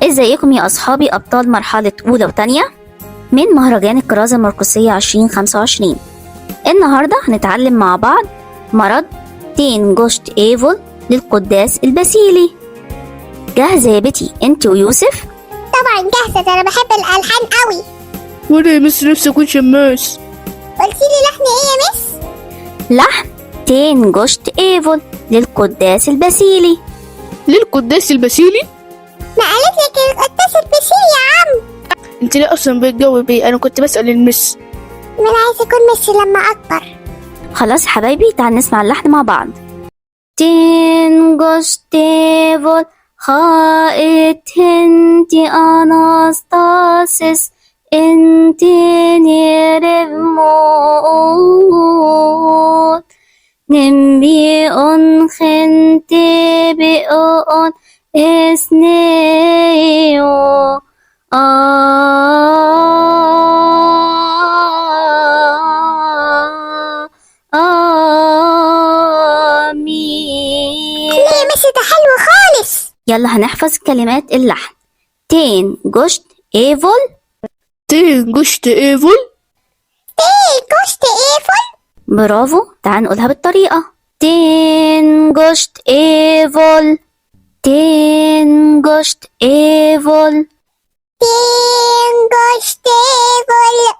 ازيكم يا أصحابي أبطال مرحلة أولى وتانية من مهرجان الكرازة المرقسية 2025. النهاردة هنتعلم مع بعض مرض تين جوشت إيفول للقداس الباسيلي. جاهزة يا بتي انت ويوسف؟ طبعا جاهزة، ده أنا بحب الألحان قوي. وانا يا مس نفسي اكون شماس. قلتيلي لحن إيه يا مس؟ لحن تين جوشت إيفول للقداس الباسيلي. للقداس الباسيلي؟ ما قالت لك القداس الباسيلي يا عم. انت ليه اصلا بتجاوبي؟ انا كنت بسأل المس. ما أنا عايزة أكون ميسي لما أكبر. خلاص حبايبي تعال نسمع اللحن مع بعض. تين جوشت إيفول خائت هنتي أناستاسيس انتي نيرموت نمبي أن خنتي بأن اسنيو آمين. ليه يا ميسي؟ ده حلو خالص. يلا هنحفظ كلمات اللحن. تين جوشت إيفول. تين جوشت ايفول. إيه جوشت إيفول؟ برافو، تعال نقولها بالطريقة. تين جوشت إيفول. تين جوشت إيفول. تين جوشت إيفول.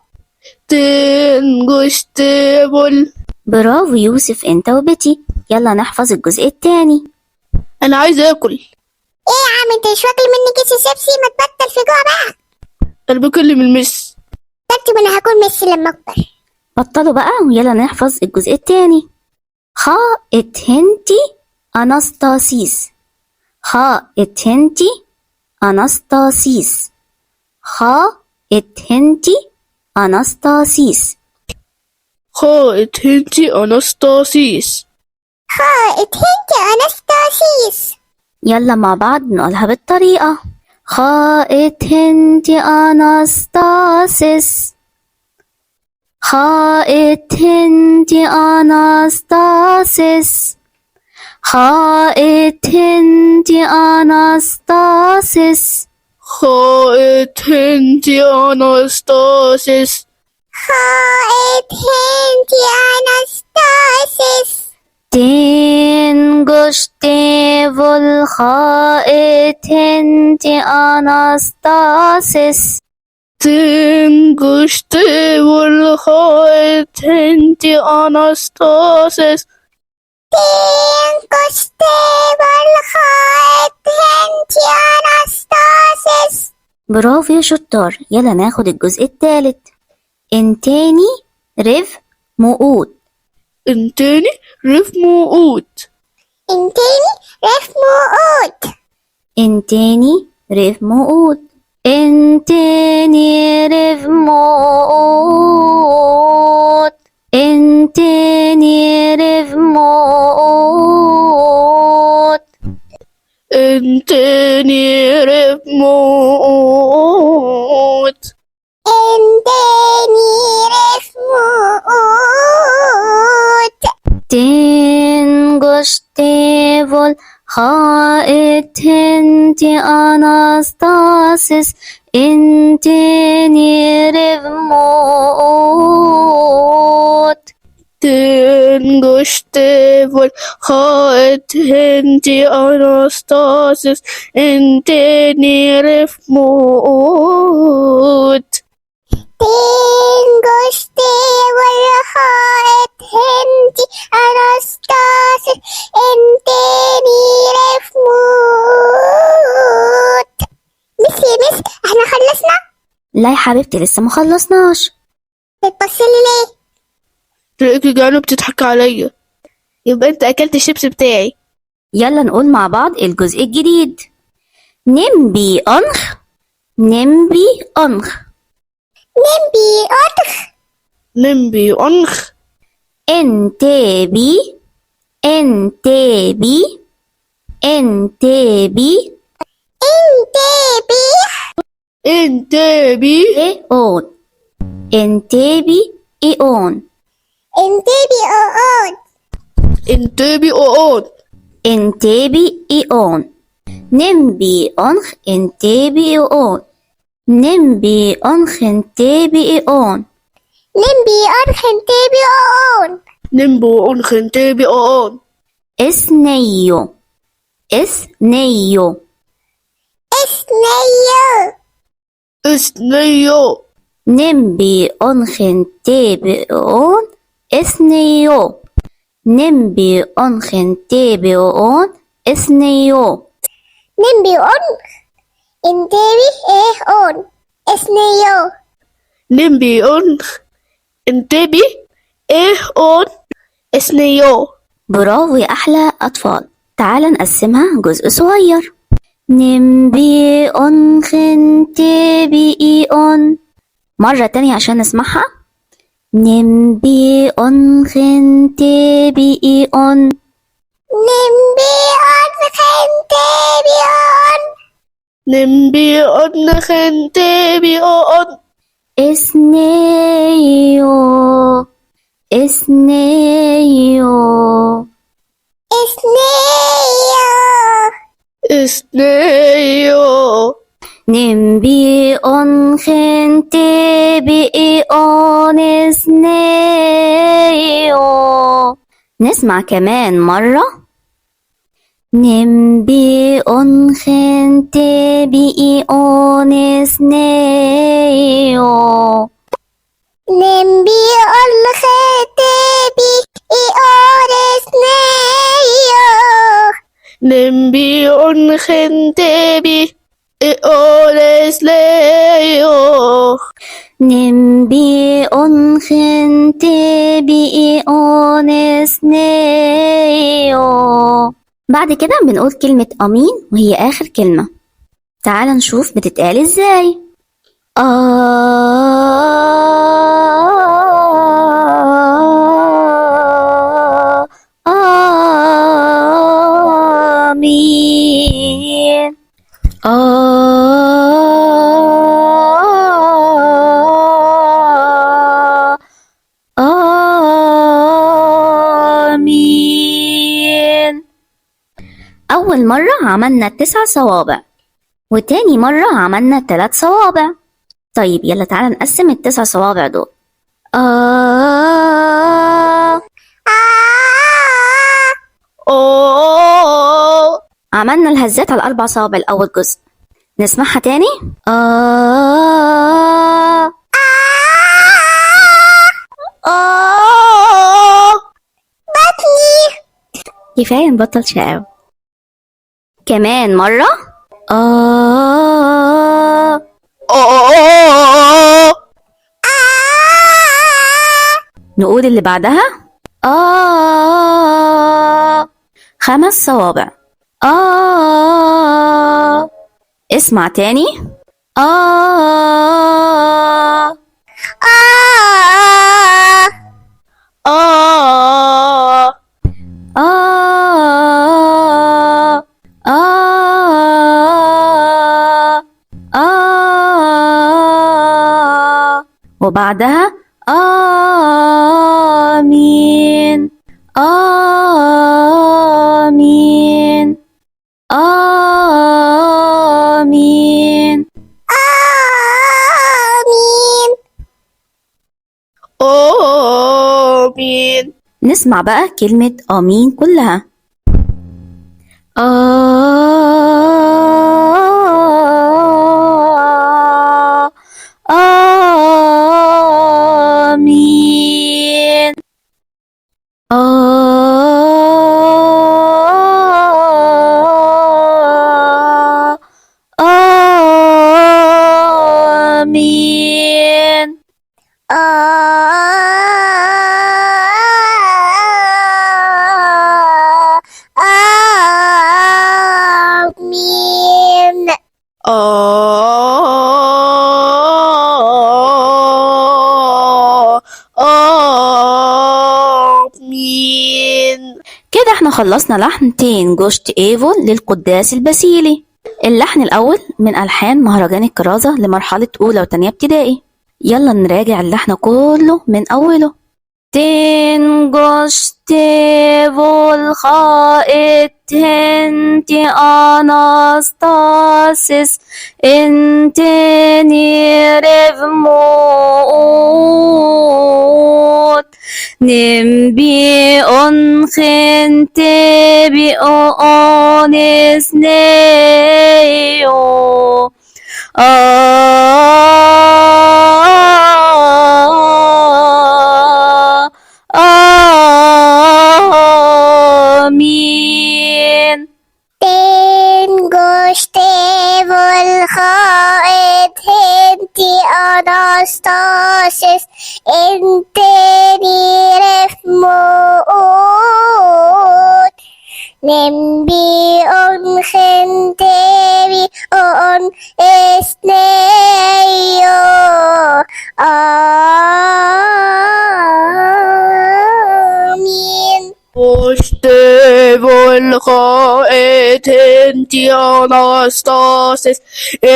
تين جوشت ايفول. برافو يوسف انت وبتي. يلا نحفظ الجزء التاني. انا عايز اكل. إيه يا عم أنت مش واكل مني كيس شيبسي؟ ما تبطل في جوع بقى. انا بكلم المس. طب أنا هكون ميسي لما أكبر. بطلوا بقى ويلا نحفظ الجزء التاني. خائت هنتي أناستاسيس. خائت هنتي أناستاسيس. خائت هنتي أناستاسيس. خائت هنتي اناستاسيس. خائت هنتي أناستاسيس. يلا مع بعض نقولها بالطريقة. خائت هنتي أناستاسيس. خائت هنتي أناستاسيس. خائت هنتي أناستاسيس. خائت هنتي اناستاسيس. خائت هنتي أناستاسيس. تين جوشت إيفول خائت هنتي أناستاسيس. تين جوشت ايفول. خائت هنتي اناستاسيس. تين جوشت إيفول. خائت هنتي أناستاسيس. برافو يا شطار. يلا ناخد الجزء الثالث. انتاني ريف مؤود. انتاني ريف موؤود. انتيني ريف موؤود. انتاني ريف مؤود. انتاني ريف مؤود. انتاني ريف مؤود. انتاني ريف موؤود. انتيني ريف موؤود. تين جوشت إيفول خائت هنتي أناستاسيس انتاني ريف مؤود. تين جوشت إيفول. خائت هنتي اناستاسيس انتاني ريف موؤود. تين جوشت إيفول. خائت هنتي أناستاسيس انتيني ريف موؤود. مس يا مس احنا خلصنا؟ لا يا حبيبتي لسه مخلصناش. بتبصلي ليه؟ تلاقيكي جعانة بتضحك عليا. يبقى انت اكلت الشيبس بتاعي. يلا نقول مع بعض الجزء الجديد. نمبي أنخ. نمبي أنخ. نمبي أطخ. نمبي انخ. انتبي. انتبي. انتبي. انتبي. انتبي. إيون. انتبي إيون. انتبي أوود. انتبي اوود. انتبي إيون. نمبي أنخ انتبي أون نمبي أنخ انتبي أون نمبي أرخن تبي أون نمبو أنخن تبي أون إثنيو إثنيو إثنيو إثنيو نمبي أنخن تبي أون إثنيو نمبي أنخن تبي أون إثنيو نمبي أنخ انتبي إيه أون إثنيو نمبي أنخ انتبي إيه أون إثنيو. برافو يا أحلى أطفال. تعال نقسمها جزء صغير. نمبي أنخن تبي أون مرة تانية عشان نسمعها. نمبي أنخن تبي أون نمبي أرخن تبي أون نمبي أنخن تبي أون إثنيو إثنيو إثنيو نمبي أنخن تبي أون إثنيو. نسمع كمان مرة. نمبي أنخن تبي أون إثنيو نمبي أرخن تبي أون إثنيو نمبي أنخن تبي أون إثنيو نمبي أنخن تبي أون إثنيو. بعد كده بنقول كلمة أمين وهي آخر كلمة. تعال نشوف بتتقال إزاي. آمين آمين. أول مرة عملنا 9 صوابع وتاني مرة عملنا 3 صوابع. طيب يلا تعالى نقسم ال9 صوابع دول. عملنا الهزات على ال4 صوابع الأول جزء. نسمعها تاني. بطني كفاية نبطل شقاوة. كمان مرة. نقول اللي بعدها. 5 صوابع. اسمع تاني. وبعدها آمين آمين آمين آمين آمين. نسمع بقى كلمة آمين كلها. آمين آمين آمين آمين. كده احنا خلصنا لحن تين جوشت ايفون للقداس الباسيلي. اللحن الأول من ألحان مهرجان الكرازة لمرحلة أولى وتانية ابتدائي. يلا نراجع اللحن كله من أوله. Den goste volchaet henti anastasis intenerev mot nimbi on gente bi ones neo آمين. Den goste volchaet henti anastasis inteniref moot nembi on gente bi on esneyo Amin. Goste volchaet henti anastasis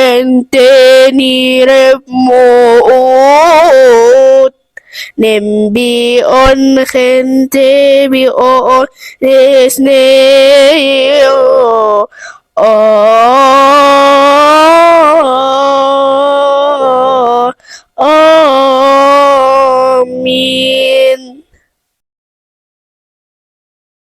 inteniref moot nembi on gente bi on esneyo Amin.